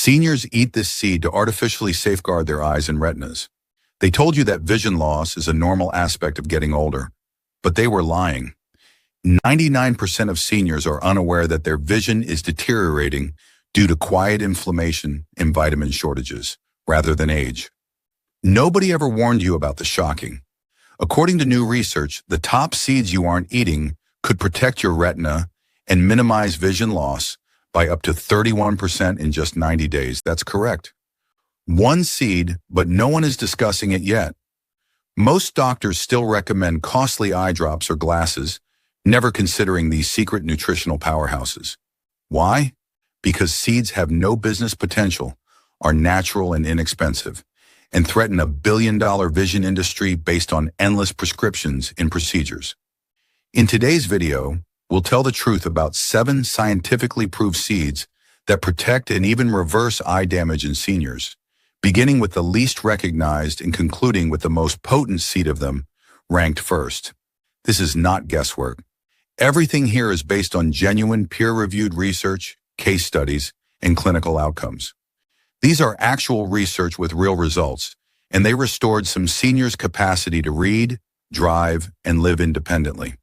Seniors eat this seed to artificially safeguard their eyes and retinas. They told you that vision loss is a normal aspect of getting older, but they were lying. 99% of seniors are unaware that their vision is deteriorating due to quiet inflammation and vitamin shortages, rather than age. Nobody ever warned you about the shocking. According to new research, the top seeds you aren't eating could protect your retina and minimize vision loss by up to 31% in just 90 days. That's correct. One seed, but no one is discussing it yet. Most doctors still recommend costly eye drops or glasses, never considering these secret nutritional powerhouses. Why? Because seeds have no business potential, are natural and inexpensive, and threaten a billion-dollar vision industry based on endless prescriptions and procedures. In today's video, we'll tell the truth about 7 scientifically proved seeds that protect and even reverse eye damage in seniors, beginning with the least recognized and concluding with the most potent seed of them, ranked first. This is not guesswork. Everything here is based on genuine peer-reviewed research, case studies, and clinical outcomes. These are actual research with real results, and they restored some seniors' capacity to read, drive, and live independently.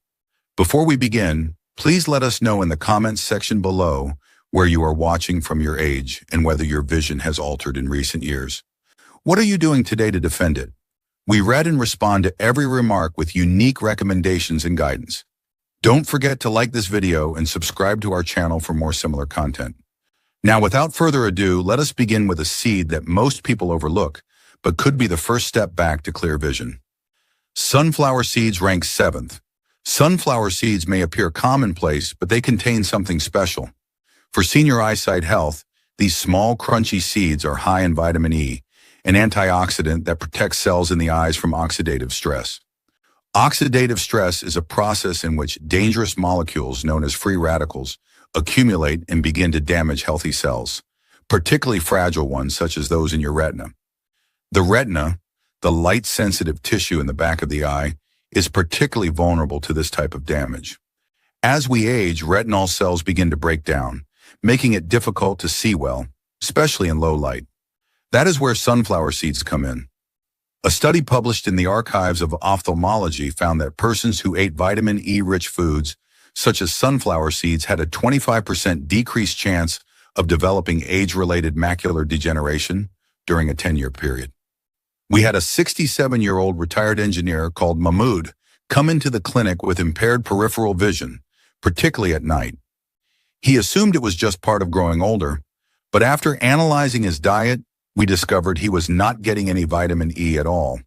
Before we begin, please let us know in the comments section below where you are watching from, your age, and whether your vision has altered in recent years. What are you doing today to defend it? We read and respond to every remark with unique recommendations and guidance. Don't forget to like this video and subscribe to our channel for more similar content. Now, without further ado, let us begin with a seed that most people overlook, but could be the first step back to clear vision. Sunflower seeds rank 7th. Sunflower seeds may appear commonplace, but they contain something special. For senior eyesight health, these small, crunchy seeds are high in vitamin E, an antioxidant that protects cells in the eyes from oxidative stress. Oxidative stress is a process in which dangerous molecules known as free radicals accumulate and begin to damage healthy cells, particularly fragile ones such as those in your retina. The retina, the light-sensitive tissue in the back of the eye, is particularly vulnerable to this type of damage. As we age, retinal cells begin to break down, making it difficult to see well, especially in low light. That is where sunflower seeds come in. A study published in the Archives of Ophthalmology found that persons who ate vitamin E-rich foods, such as sunflower seeds, had a 25% decreased chance of developing age-related macular degeneration during a 10-year period. We had a 67-year-old retired engineer called Mahmoud come into the clinic with impaired peripheral vision, particularly at night. He assumed it was just part of growing older, but after analyzing his diet, we discovered he was not getting any vitamin E at all.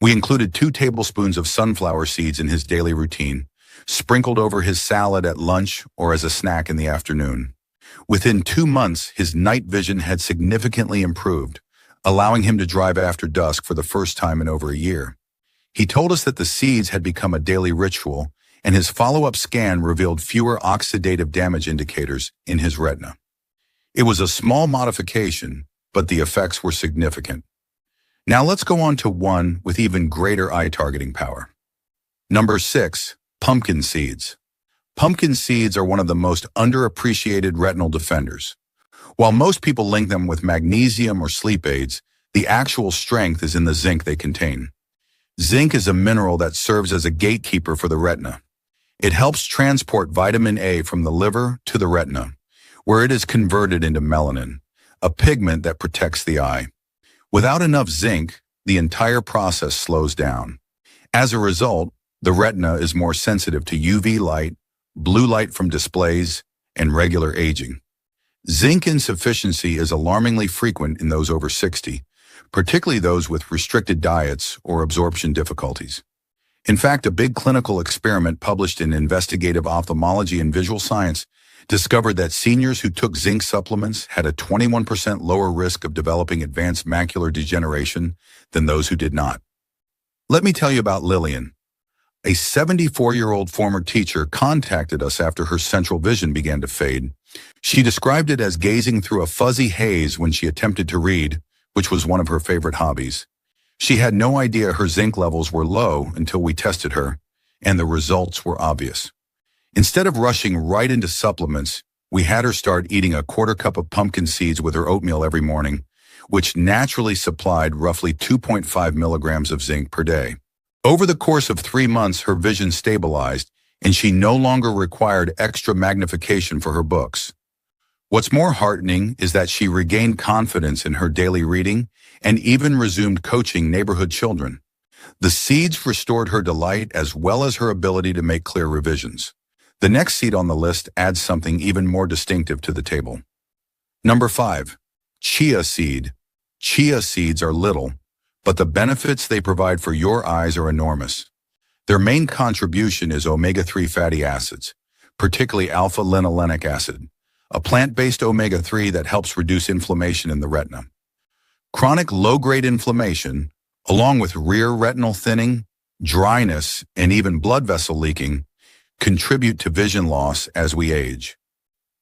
We included 2 tablespoons of sunflower seeds in his daily routine, sprinkled over his salad at lunch or as a snack in the afternoon. Within 2 months, his night vision had significantly improved, allowing him to drive after dusk for the first time in over a year. He told us that the seeds had become a daily ritual, and his follow-up scan revealed fewer oxidative damage indicators in his retina. It was a small modification, but the effects were significant. Now let's go on to one with even greater eye-targeting power. Number 6, pumpkin seeds. Pumpkin seeds are one of the most underappreciated retinal defenders. While most people link them with magnesium or sleep aids, the actual strength is in the zinc they contain. Zinc is a mineral that serves as a gatekeeper for the retina. It helps transport vitamin A from the liver to the retina, where it is converted into melanin, a pigment that protects the eye. Without enough zinc, the entire process slows down. As a result, the retina is more sensitive to UV light, blue light from displays, and regular aging. Zinc insufficiency is alarmingly frequent in those over 60, particularly those with restricted diets or absorption difficulties. In fact, a big clinical experiment published in Investigative Ophthalmology and Visual Science discovered that seniors who took zinc supplements had a 21% lower risk of developing advanced macular degeneration than those who did not. Let me tell you about Lillian. A 74-year-old former teacher contacted us after her central vision began to fade. She described it as gazing through a fuzzy haze when she attempted to read, which was one of her favorite hobbies. She had no idea her zinc levels were low until we tested her, and the results were obvious. Instead of rushing right into supplements, We had her start eating a quarter cup of pumpkin seeds with her oatmeal every morning, which naturally supplied roughly 2.5 milligrams of zinc per day. Over the course of 3 months, her vision stabilized, and she no longer required extra magnification for her books. What's more heartening is that she regained confidence in her daily reading and even resumed coaching neighborhood children. The seeds restored her delight as well as her ability to make clear revisions. The next seed on the list adds something even more distinctive to the table. Number 5. Chia seed. Chia seeds are little, but the benefits they provide for your eyes are enormous. Their main contribution is omega-3 fatty acids, particularly alpha-linolenic acid, a plant-based omega-3 that helps reduce inflammation in the retina. Chronic low-grade inflammation, along with rear retinal thinning, dryness, and even blood vessel leaking, contribute to vision loss as we age.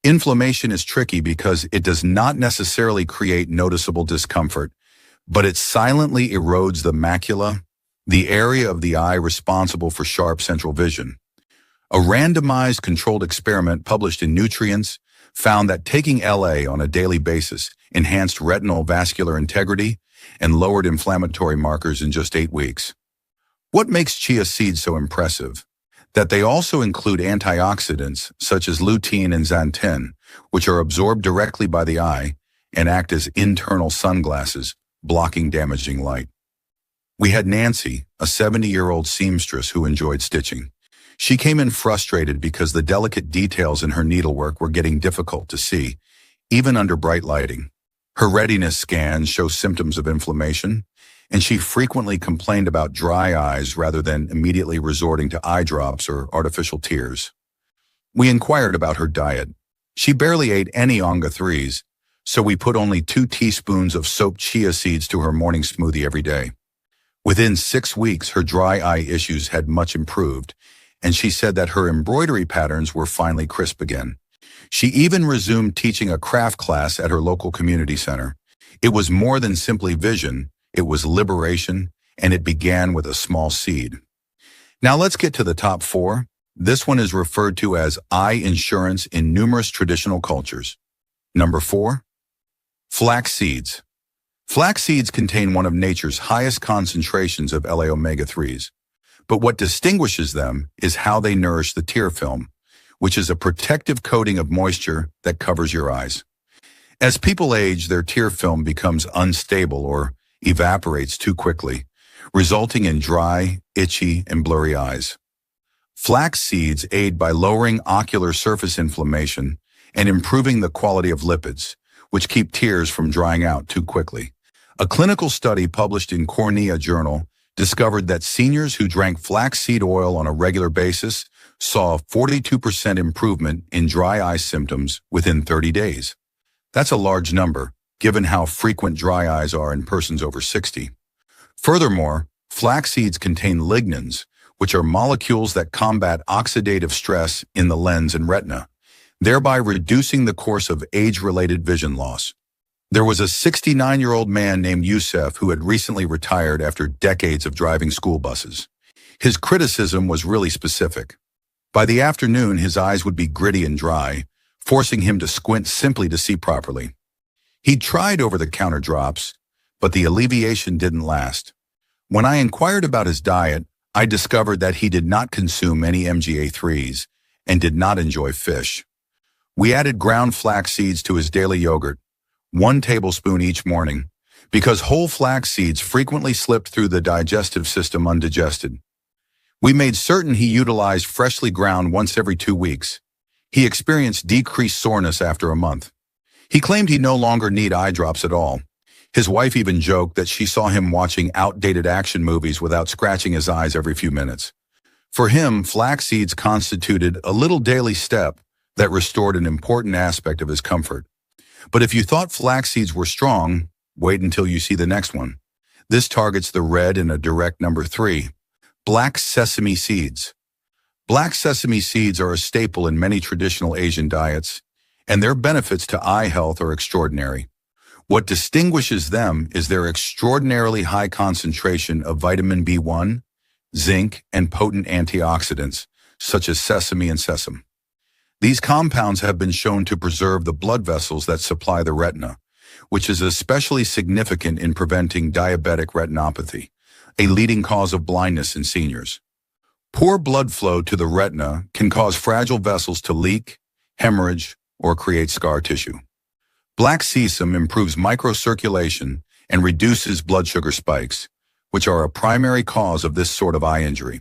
Inflammation is tricky because it does not necessarily create noticeable discomfort, but it silently erodes the macula, the area of the eye responsible for sharp central vision. A randomized controlled experiment published in Nutrients found that taking LA on a daily basis enhanced retinal vascular integrity and lowered inflammatory markers in just 8 weeks. What makes chia seeds so impressive? That they also include antioxidants such as lutein and xanthan, which are absorbed directly by the eye and act as internal sunglasses, blocking damaging light. We had Nancy, a 70-year-old seamstress who enjoyed stitching. She came in frustrated because the delicate details in her needlework were getting difficult to see, even under bright lighting. Her retinus scans show symptoms of inflammation, and she frequently complained about dry eyes rather than immediately resorting to eye drops or artificial tears. We inquired about her diet. She barely ate any omega-3s, so we put only 2 teaspoons of soaked chia seeds to her morning smoothie every day. Within 6 weeks, her dry eye issues had much improved, and she said that her embroidery patterns were finally crisp again. She even resumed teaching a craft class at her local community center. It was more than simply vision, it was liberation, and it began with a small seed. Now let's get to the top 4. This one is referred to as eye insurance in numerous traditional cultures. Number 4. Flax seeds. Flax seeds contain one of nature's highest concentrations of LA omega-3s. But what distinguishes them is how they nourish the tear film, which is a protective coating of moisture that covers your eyes. As people age, their tear film becomes unstable or evaporates too quickly, resulting in dry, itchy, and blurry eyes. Flax seeds aid by lowering ocular surface inflammation and improving the quality of lipids, which keep tears from drying out too quickly. A clinical study published in Cornea Journal discovered that seniors who drank flaxseed oil on a regular basis saw a 42% improvement in dry eye symptoms within 30 days. That's a large number, given how frequent dry eyes are in persons over 60. Furthermore, flax seeds contain lignans, which are molecules that combat oxidative stress in the lens and retina, thereby reducing the course of age-related vision loss. There was a 69-year-old man named Youssef who had recently retired after decades of driving school buses. His criticism was really specific. By the afternoon, his eyes would be gritty and dry, forcing him to squint simply to see properly. He'd tried over-the-counter drops, but the alleviation didn't last. When I inquired about his diet, I discovered that he did not consume any MGA3s and did not enjoy fish. We added ground flax seeds to his daily yogurt, 1 tablespoon each morning, because whole flax seeds frequently slipped through the digestive system undigested. We made certain he utilized freshly ground once every 2 weeks. He experienced decreased soreness after a month. He claimed he no longer needed eye drops at all. His wife even joked that she saw him watching outdated action movies without scratching his eyes every few minutes. For him, flax seeds constituted a little daily step that restored an important aspect of his comfort. But if you thought flax seeds were strong, wait until you see the next one. This targets the red in a direct number 3, black sesame seeds. Black sesame seeds are a staple in many traditional Asian diets, and their benefits to eye health are extraordinary. What distinguishes them is their extraordinarily high concentration of vitamin B1, zinc, and potent antioxidants, such as sesame and sesame. These compounds have been shown to preserve the blood vessels that supply the retina, which is especially significant in preventing diabetic retinopathy, a leading cause of blindness in seniors. Poor blood flow to the retina can cause fragile vessels to leak, hemorrhage, or create scar tissue. Black sesame improves microcirculation and reduces blood sugar spikes, which are a primary cause of this sort of eye injury.